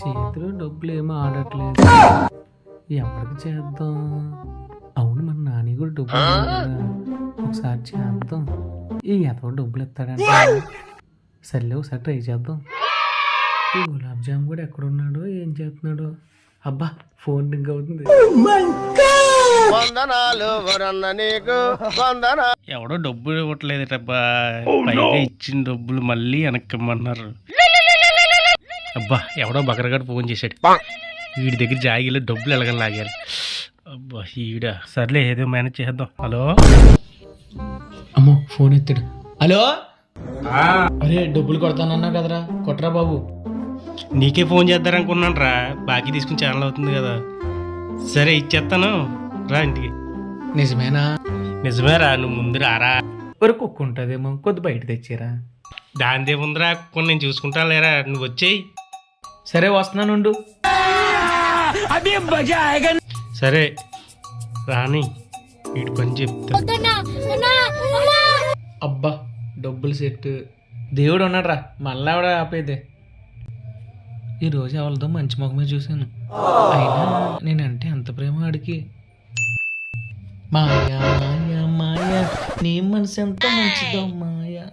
చేతిలో డబ్బులు ఏమో ఆడట్లేదు. ఎవరికి చేద్దాం? అవును, మన నాని కూడా డబ్బులు ఉన్నాయి కదా, ఒకసారి చేద్దాం. ఈ ఎదవ డబ్బులు ఇస్తాడంట. సర్లే ఒకసారి ట్రై చేద్దాం. ఈ గులాబ్ జామ్ కూడా ఎక్కడున్నాడో, ఏం చేస్తున్నాడో. అబ్బా, ఫోన్ రింగ్ అవుతుంది. ఎవడో డబ్బులు ఇవ్వట్లేదటబ్బా, పైగా ఇచ్చిన డబ్బులు మళ్ళీ వెనక్కమ్మన్నారు. అబ్బా, ఎవడో బకరగాడు ఫోన్ చేశాడు. వీడి దగ్గర జాగిలో డబ్బులు ఎలాగని లాగాలి. అబ్బా ఈడ, సర్లే ఏదో మేనేజ్ చేద్దాం. హలో, అమ్మో ఫోన్ ఎత్తాడు. హలో, అరే డబ్బులు కొడతానన్నా కదరా, కొట్టరా బాబు. నీకే ఫోన్ చేద్దారనుకున్నాను రా, బాకీ తీసుకుని ఛానల్ అవుతుంది కదా. సరే ఇచ్చేస్తాను, రా ఇంటికి. నిజమేనా? నిజమేరా, నువ్వు ముందు రారా. ఒక కుక్క ఉంటుందేమో, కొద్ది బయట తెచ్చారా. దానిదే ముందురా, కొన్ని నేను చూసుకుంటా లేరా, నువ్వు వచ్చేయి. సరే వస్తున్నానుండు. సరే రాని, వీటి పని చెప్తా. అబ్బా డబ్బులు సెట్. దేవుడు ఉన్నాడ్రా, మళ్ళా ఆవిడ ఆపేదే. ఈరోజు ఎవరితో మంచి ముఖమే చూశాను. అయినా నేనంటే ఎంత ప్రేమ ఆడికి. మాయా మాయా మాయా, నీ మనసు ఎంత మంచిదో మాయా.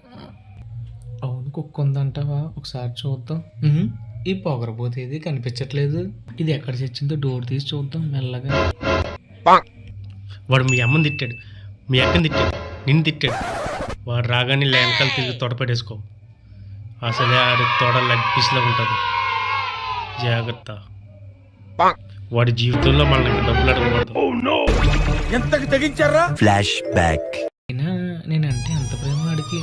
అవును, కుక్క ఉందంటావా? ఒకసారి చూద్దాం. ఈ పొగరబోతేది కనిపించట్లేదు. ఇది ఎక్కడ చచ్చిందో డోర్ తీసి చూద్దాం మెల్లగా. వాడు మీ అమ్మని తిట్టాడు, మీ అక్కని తిట్టాడు, నిన్ను తిట్టాడు. వాడు రాగానే వెనకాల తిరిగి తొడపెట్టేసుకో. అసలే ఆడి తొడ లెగ్ పీస్లో ఉంటుంది, జాగ్రత్త. వాడి జీవితంలో మనకి డబ్బులు అడగకూడదు. అయినా నేనంటే ఎంత ప్రేమ ఆడికి.